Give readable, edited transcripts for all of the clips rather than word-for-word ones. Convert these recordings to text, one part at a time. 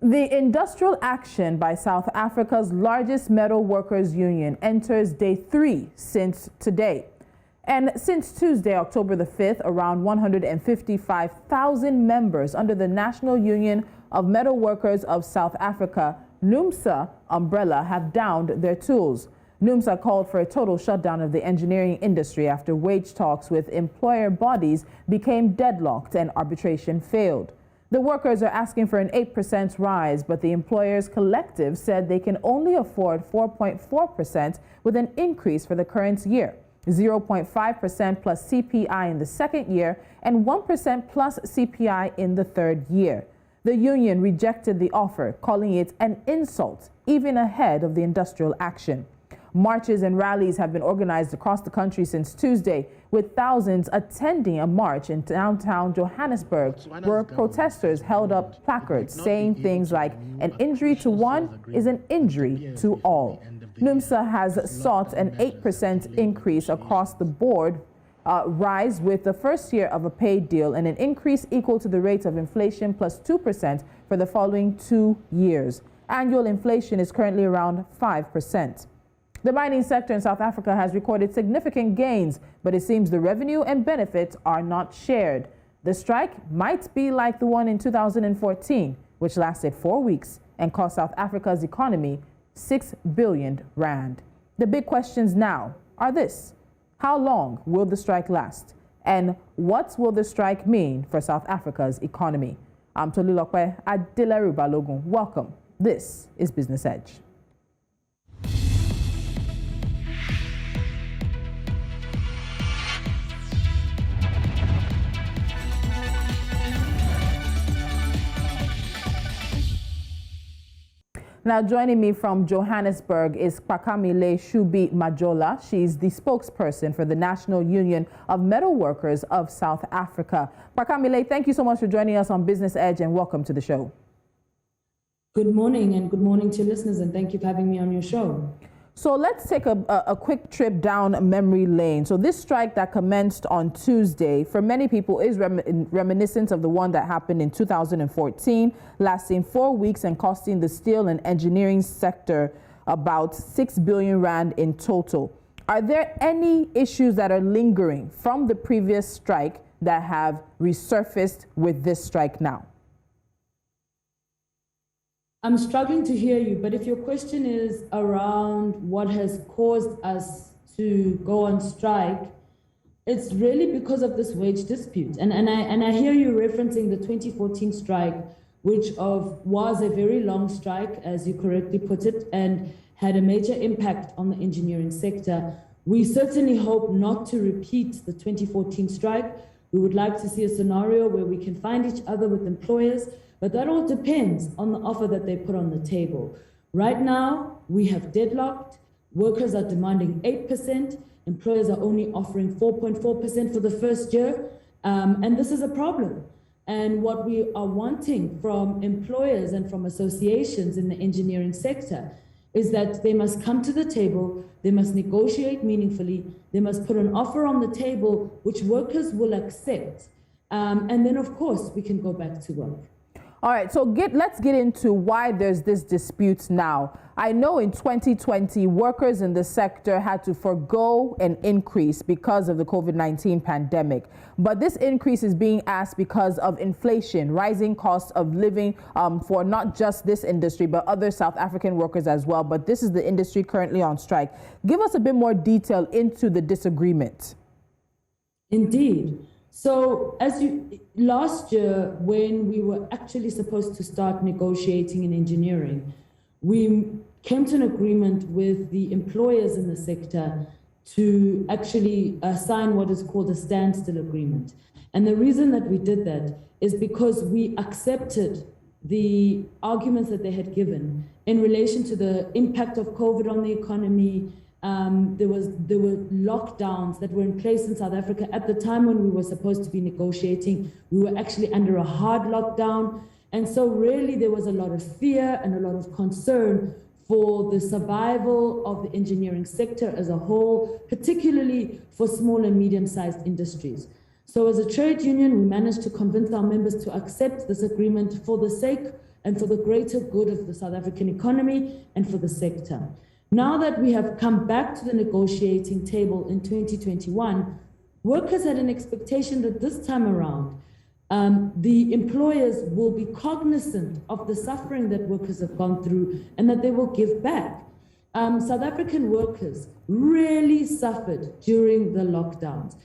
The industrial action by South Africa's largest metal workers union enters day 3 since today. And since Tuesday, October the 5th, around 155,000 members under the National Union of Metal Workers of South Africa, NUMSA umbrella, have downed their tools. NUMSA called for a total shutdown of the engineering industry after wage talks with employer bodies became deadlocked and arbitration failed. The workers are asking for an 8% rise, but the employers' collective said they can only afford 4.4% with an increase for the current year, 0.5% plus CPI in the second year, and 1% plus CPI in the third year. The union rejected the offer, calling it an insult, even ahead of the industrial action. Marches and rallies have been organized across the country since Tuesday, with thousands attending a march in downtown Johannesburg, where protesters held up placards saying things like, "An injury to one is an injury to all." NUMSA has sought an 8% increase across the board rise with the first year of a pay deal and an increase equal to the rate of inflation plus 2% for the following 2 years. Annual inflation is currently around 5%. The mining sector in South Africa has recorded significant gains, but it seems the revenue and benefits are not shared. The strike might be like the one in 2014, which lasted 4 weeks and cost South Africa's economy 6 billion rand. The big questions now are this: how long will the strike last? And what will the strike mean for South Africa's economy? I'm Tolulope Adeleru-Balogun. Welcome. This is Business Edge. Now, joining me from Johannesburg is Phakamile Hlubi-Majola. She's the spokesperson for the National Union of Metal Workers of South Africa. Phakamile, thank you so much for joining us on Business Edge and welcome to the show. Good morning, and good morning to listeners, and thank you for having me on your show. So let's take a quick trip down memory lane. So this strike that commenced on Tuesday, for many people, is reminiscent of the one that happened in 2014, lasting 4 weeks and costing the steel and engineering sector about 6 billion rand in total. Are there any issues that are lingering from the previous strike that have resurfaced with this strike now? I'm struggling to hear you, but if your question is around what has caused us to go on strike, it's really because of this wage dispute. And I hear you referencing the 2014 strike, which was a very long strike, as you correctly put it, and had a major impact on the engineering sector. We certainly hope not to repeat the 2014 strike. We would like to see a scenario where we can find each other with employers, but that all depends on the offer that they put on the table. Right now, we have deadlocked. Workers are demanding 8%. Employers are only offering 4.4% for the first year. And this is a problem. And what we are wanting from employers and from associations in the engineering sector is that they must come to the table, they must negotiate meaningfully, they must put an offer on the table which workers will accept. And then, of course, we can go back to work. All right, so let's get into why there's this dispute now. I know in 2020, workers in the sector had to forgo an increase because of the COVID-19 pandemic. But this increase is being asked because of inflation, rising costs of living for not just this industry, but other South African workers as well. But this is the industry currently on strike. Give us a bit more detail into the disagreement. Indeed. So last year, when we were actually supposed to start negotiating in engineering, we came to an agreement with the employers in the sector to actually sign what is called a standstill agreement. And the reason that we did that is because we accepted the arguments that they had given in relation to the impact of COVID on the economy. There were lockdowns that were in place in South Africa at the time when we were supposed to be negotiating. We were actually under a hard lockdown. And so really there was a lot of fear and a lot of concern for the survival of the engineering sector as a whole, particularly for small and medium-sized industries. So as a trade union, we managed to convince our members to accept this agreement for the sake and for the greater good of the South African economy and for the sector. Now that we have come back to the negotiating table in 2021, workers had an expectation that this time around, the employers will be cognizant of the suffering that workers have gone through and that they will give back. South African workers really suffered during the lockdowns.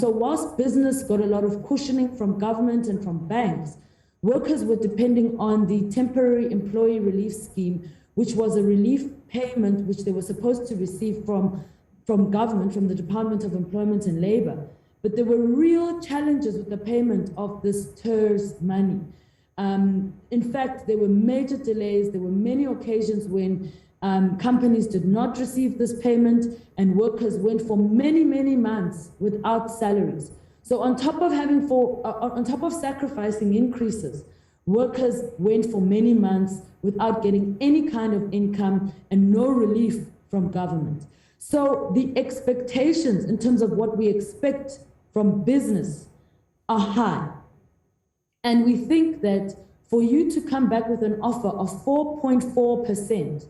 So whilst business got a lot of cushioning from government and from banks, workers were depending on the temporary employee relief scheme, which was a relief payment which they were supposed to receive from government, from the Department of Employment and Labor. But there were real challenges with the payment of this TERS money. In fact, there were major delays. There were many occasions when companies did not receive this payment and workers went for many, many months without salaries. So on top of sacrificing increases, workers went for many months without getting any kind of income and no relief from government. So the expectations in terms of what we expect from business are high. And we think that for you to come back with an offer of 4.4%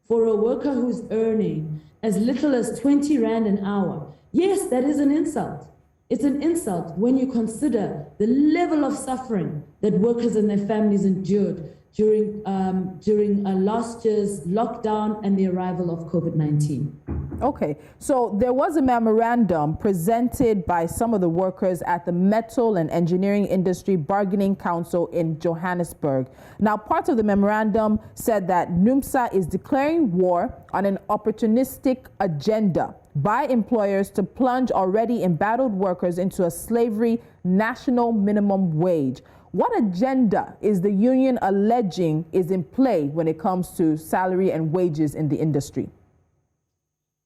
for a worker who's earning as little as 20 Rand an hour, yes, that is an insult. It's an insult when you consider the level of suffering that workers and their families endured during last year's lockdown and the arrival of COVID-19. Okay, so there was a memorandum presented by some of the workers at the Metal and Engineering Industry Bargaining Council in Johannesburg. Now, part of the memorandum said that NUMSA is declaring war on an opportunistic agenda by employers to plunge already embattled workers into a slavery national minimum wage. What agenda is the union alleging is in play when it comes to salary and wages in the industry?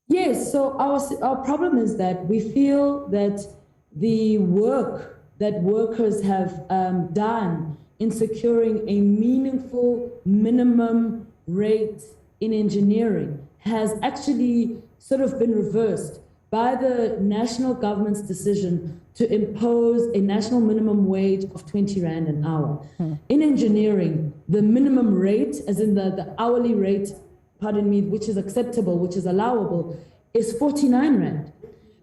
Yes, so our problem is that we feel that the work that workers have done in securing a meaningful minimum rate in engineering has actually sort of been reversed by the national government's decision to impose a national minimum wage of 20 Rand an hour. In engineering, the minimum rate, as in the hourly rate, pardon me, which is acceptable, which is allowable, is 49 Rand.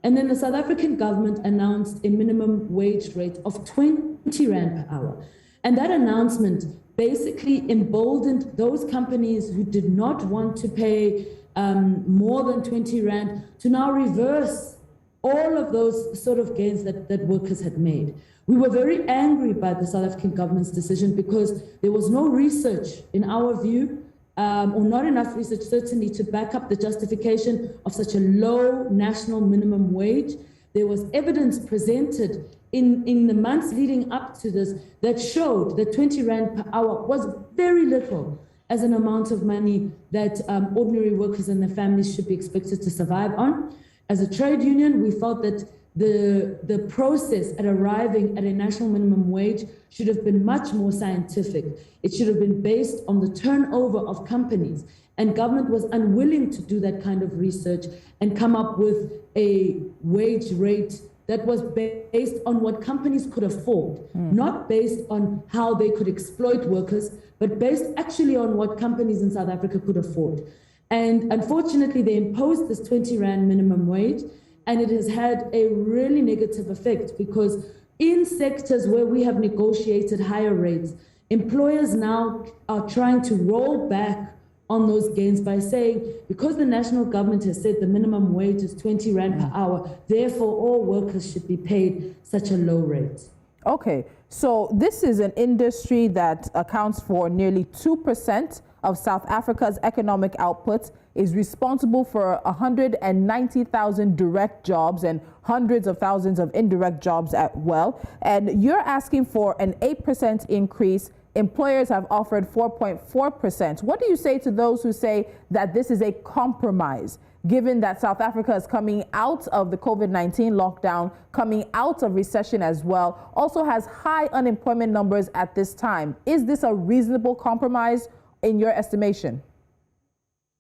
And then the South African government announced a minimum wage rate of 20 Rand per hour. And that announcement basically emboldened those companies who did not want to pay more than 20 Rand to now reverse all of those sort of gains that workers had made. We were very angry by the South African government's decision because there was no research, in our view, or not enough research certainly to back up the justification of such a low national minimum wage. There was evidence presented in the months leading up to this that showed that 20 Rand per hour was very little as an amount of money that ordinary workers and their families should be expected to survive on. As a trade union, we felt that the process at arriving at a national minimum wage should have been much more scientific. It should have been based on the turnover of companies. And government was unwilling to do that kind of research and come up with a wage rate that was based on what companies could afford, not based on how they could exploit workers, but based actually on what companies in South Africa could afford. And unfortunately, they imposed this 20 Rand minimum wage, and it has had a really negative effect because in sectors where we have negotiated higher rates, employers now are trying to roll back on those gains by saying, because the national government has said the minimum wage is 20 Rand per hour, therefore all workers should be paid such a low rate. Okay, so this is an industry that accounts for nearly 2% of South Africa's economic output, is responsible for 190,000 direct jobs and hundreds of thousands of indirect jobs as well. And you're asking for an 8% increase. Employers have offered 4.4%. What do you say to those who say that this is a compromise, given that South Africa is coming out of the COVID-19 lockdown, coming out of recession as well, also has high unemployment numbers at this time? Is this a reasonable compromise in your estimation?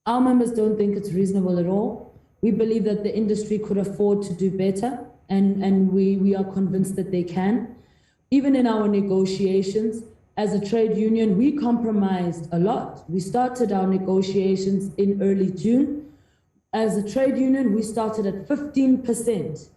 Our members don't think it's reasonable at all. We believe that the industry could afford to do better, and we are convinced that they can. Even in our negotiations, as a trade union, we compromised a lot. We started our negotiations in early June. As a trade union, we started at 15%,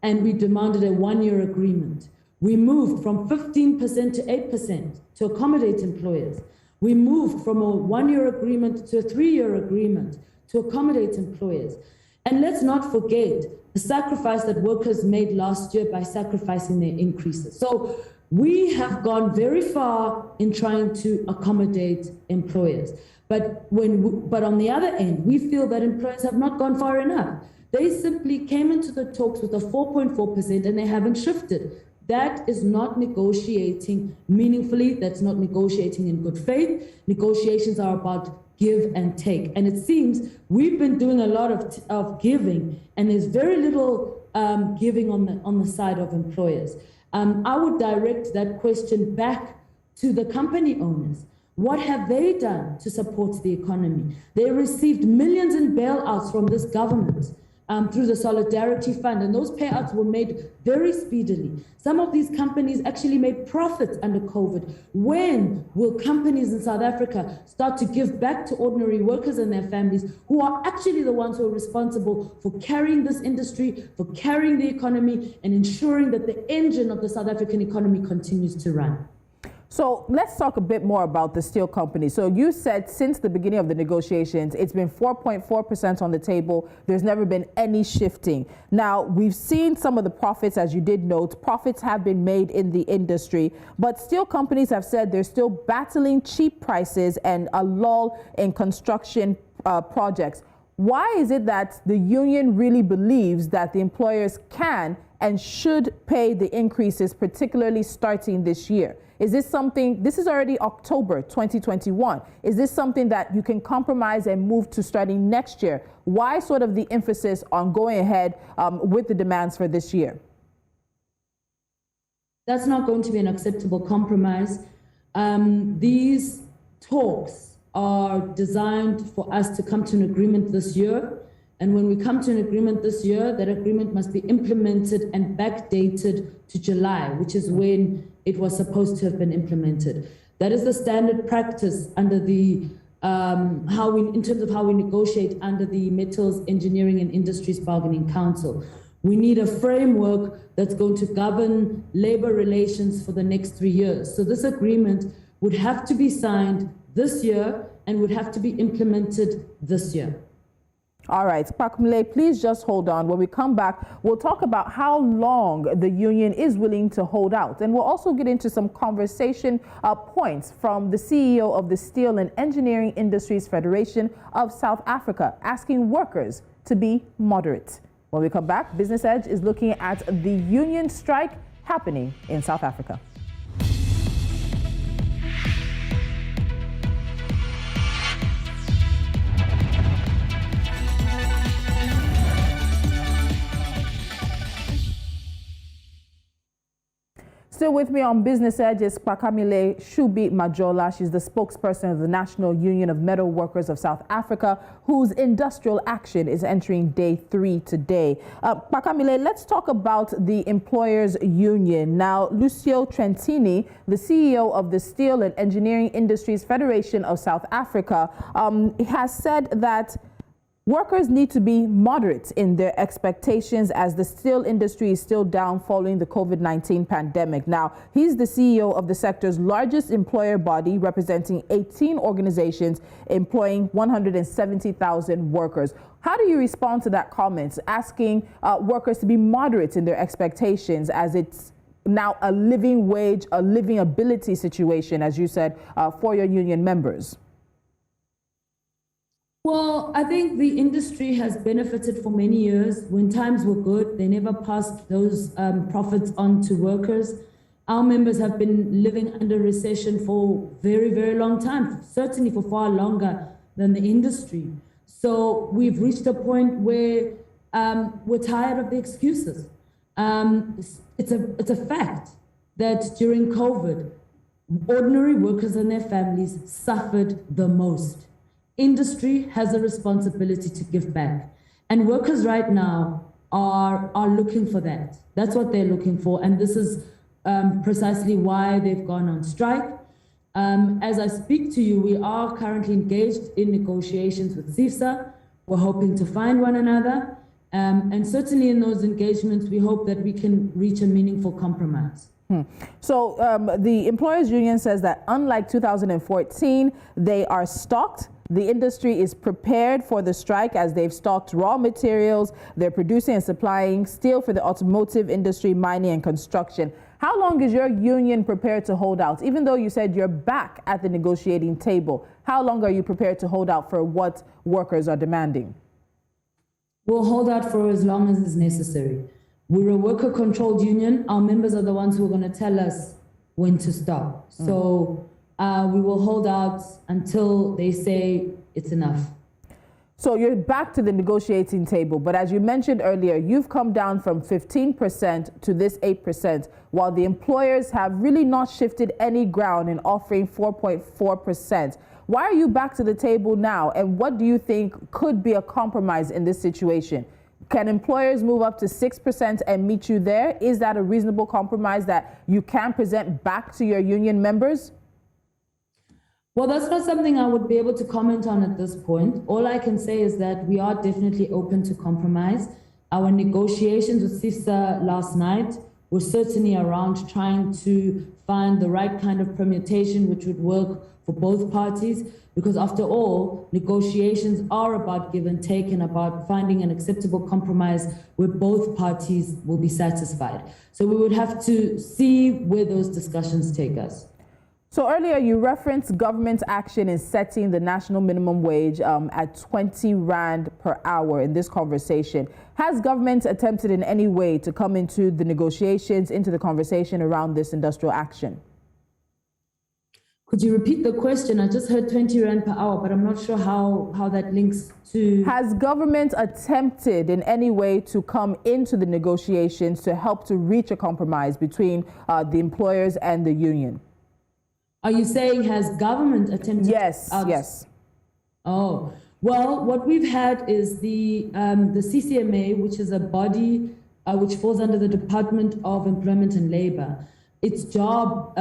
and we demanded a one-year agreement. We moved from 15% to 8% to accommodate employers. We moved from a one-year agreement to a three-year agreement to accommodate employers. And let's not forget the sacrifice that workers made last year by sacrificing their increases. So we have gone very far in trying to accommodate employers. But on the other end, we feel that employers have not gone far enough. They simply came into the talks with a 4.4% and they haven't shifted. That is not negotiating meaningfully. That's not negotiating in good faith. Negotiations are about give and take. And it seems we've been doing a lot of giving, and there's very little giving on the side of employers. I would direct that question back to the company owners. What have they done to support the economy? They received millions in bailouts from this government through the Solidarity Fund, and those payouts were made very speedily. Some of these companies actually made profits under COVID. When will companies in South Africa start to give back to ordinary workers and their families, who are actually the ones who are responsible for carrying this industry, for carrying the economy, and ensuring that the engine of the South African economy continues to run? So let's talk a bit more about the steel company. So you said since the beginning of the negotiations, it's been 4.4% on the table. There's never been any shifting. Now, we've seen some of the profits, as you did note. Profits have been made in the industry, but steel companies have said they're still battling cheap prices and a lull in construction projects. Why is it that the union really believes that the employers can and should pay the increases, particularly starting this year? Is this something, this is already October 2021. Is this something that you can compromise and move to starting next year? Why sort of the emphasis on going ahead with the demands for this year? That's not going to be an acceptable compromise. These talks are designed for us to come to an agreement this year. And when we come to an agreement this year, that agreement must be implemented and backdated to July, which is when it was supposed to have been implemented. That is the standard practice under the in terms of how we negotiate under the Metals, Engineering and Industries Bargaining Council. We need a framework that's going to govern labor relations for the next 3 years. So this agreement would have to be signed this year and would have to be implemented this year. All right, Phakamile, please just hold on. When we come back, we'll talk about how long the union is willing to hold out. And we'll also get into some conversation points from the CEO of the Steel and Engineering Industries Federation of South Africa, asking workers to be moderate. When we come back, Business Edge is looking at the union strike happening in South Africa. Still with me on Business Edge is Phakamile Hlubi-Majola. She's the spokesperson of the National Union of Metal Workers of South Africa, whose industrial action is entering day 3 today. Phakamile, let's talk about the employers' union. Now, Lucio Trentini, the CEO of the Steel and Engineering Industries Federation of South Africa, has said that workers need to be moderate in their expectations as the steel industry is still down following the COVID-19 pandemic. Now, he's the CEO of the sector's largest employer body, representing 18 organizations employing 170,000 workers. How do you respond to that comment, asking workers to be moderate in their expectations as it's now a living wage, a living ability situation, as you said, for your union members? Well, I think the industry has benefited for many years. When times were good, they never passed those profits on to workers. Our members have been living under recession for very, very long time, certainly for far longer than the industry. So we've reached a point where we're tired of the excuses. It's a fact that during COVID, ordinary workers and their families suffered the most. Industry has a responsibility to give back. And workers right now are looking for that. That's what they're looking for. And this is precisely why they've gone on strike. As I speak to you, we are currently engaged in negotiations with CIFSA. We're hoping to find one another. And certainly in those engagements, we hope that we can reach a meaningful compromise. So the employers union says that unlike 2014, they are stocked. The industry is prepared for the strike as they've stocked raw materials. They're producing and supplying steel for the automotive industry, mining and construction. How long is your union prepared to hold out? Even though you said you're back at the negotiating table, how long are you prepared to hold out for what workers are demanding? We'll hold out for as long as is necessary. We're a worker-controlled union. Our members are the ones who are going to tell us when to stop. So we will hold out until they say it's enough. So you're back to the negotiating table, but as you mentioned earlier, you've come down from 15% to this 8%, while the employers have really not shifted any ground in offering 4.4%. Why are you back to the table now, and what do you think could be a compromise in this situation? Can employers move up to 6% and meet you there? Is that a reasonable compromise that you can present back to your union members? Well, that's not something I would be able to comment on at this point. All I can say is that we are definitely open to compromise. Our negotiations with CIFSA last night were certainly around trying to find the right kind of permutation which would work for both parties, because after all, negotiations are about give and take and about finding an acceptable compromise where both parties will be satisfied. So we would have to see where those discussions take us. So earlier you referenced government action in setting the national minimum wage at 20 Rand per hour in this conversation. Has government attempted in any way to come into the negotiations, into the conversation around this industrial action? Could you repeat the question? I just heard 20 Rand per hour, but I'm not sure how that links to... Has government attempted in any way to come into the negotiations to help to reach a compromise between the employers and the union? Are you saying has government attempted? Yes, yes. Oh, well, what we've had is the CCMA, which is a body which falls under the Department of Employment and Labor. Its job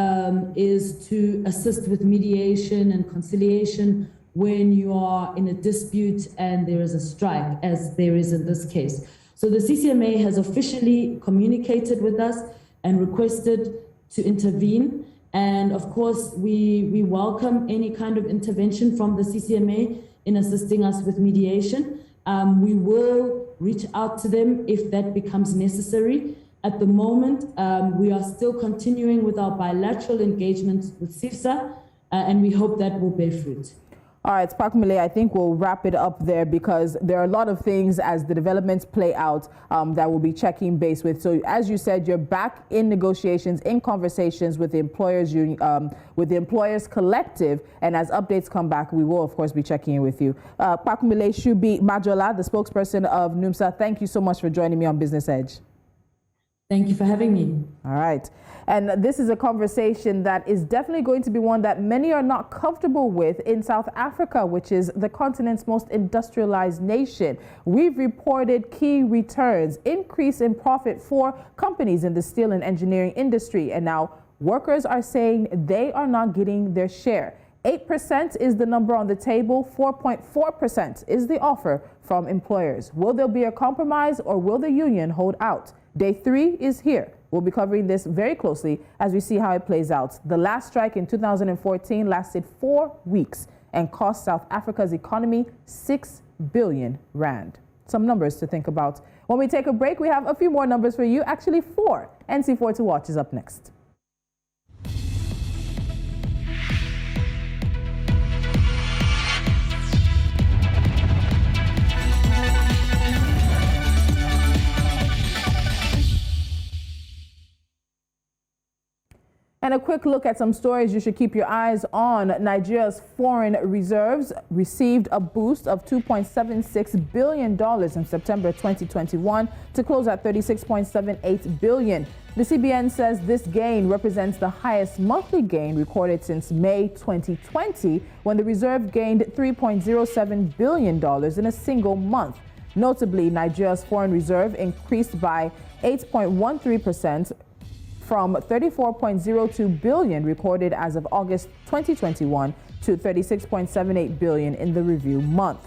is to assist with mediation and conciliation when you are in a dispute and there is a strike, as there is in this case. So the CCMA has officially communicated with us and requested to intervene. And of course, we welcome any kind of intervention from the CCMA in assisting us with mediation. We will reach out to them if that becomes necessary. At the moment, we are still continuing with our bilateral engagements with CIFSA, and we hope that will bear fruit. All right, Phakamile, I think we'll wrap it up there because there are a lot of things as the developments play out that we'll be checking base with. So as you said, you're back in negotiations, in conversations with the employers union, with the employers collective, and as updates come back, we will of course be checking in with you. Phakamile Hlubi-Majola, the spokesperson of NUMSA, thank you so much for joining me on Business Edge. Thank you for having me. All right. And this is a conversation that is definitely going to be one that many are not comfortable with in South Africa, which is the continent's most industrialized nation. We've reported key returns, increase in profit for companies in the steel and engineering industry. And now workers are saying they are not getting their share. 8% is the number on the table. 4.4% is the offer from employers. Will there be a compromise or will the union hold out? Day 3 is here. We'll be covering this very closely as we see how it plays out. The last strike in 2014 lasted 4 weeks and cost South Africa's economy 6 billion Rand. Some numbers to think about. When we take a break, we have a few more numbers for you, actually 4. NC4 to watch is up next. And a quick look at some stories you should keep your eyes on. Nigeria's foreign reserves received a boost of $2.76 billion in September 2021 to close at $36.78 billion. The CBN says this gain represents the highest monthly gain recorded since May 2020, when the reserve gained $3.07 billion in a single month. Notably, Nigeria's foreign reserve increased by 8.13% from 34.02 billion recorded as of August 2021 to 36.78 billion in the review month.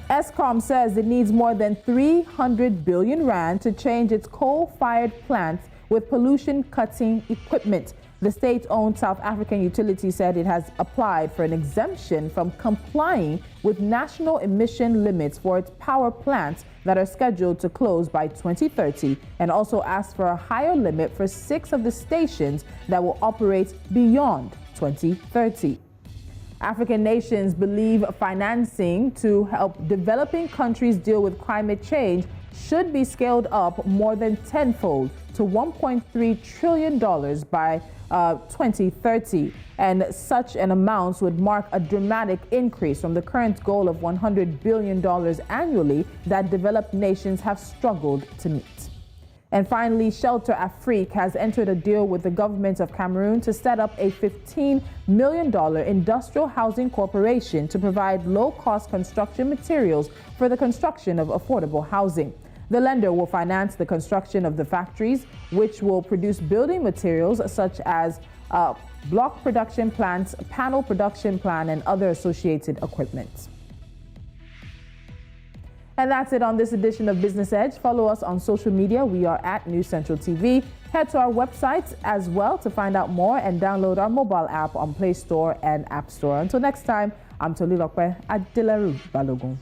Eskom says it needs more than 300 billion rand to change its coal-fired plants with pollution-cutting equipment. The state-owned South African utility said it has applied for an exemption from complying with national emission limits for its power plants that are scheduled to close by 2030, and also asked for a higher limit for 6 of the stations that will operate beyond 2030. African nations believe financing to help developing countries deal with climate change should be scaled up more than tenfold to $1.3 trillion by 2030. And such an amount would mark a dramatic increase from the current goal of $100 billion annually that developed nations have struggled to meet. And finally, Shelter Afrique has entered a deal with the government of Cameroon to set up a $15 million industrial housing corporation to provide low-cost construction materials for the construction of affordable housing. The lender will finance the construction of the factories, which will produce building materials such as block production plants, panel production plant, and other associated equipment. And that's it on this edition of Business Edge. Follow us on social media. We are at News Central TV. Head to our website as well to find out more and download our mobile app on Play Store and App Store. Until next time, I'm Tolulope Adeleru-Balogun.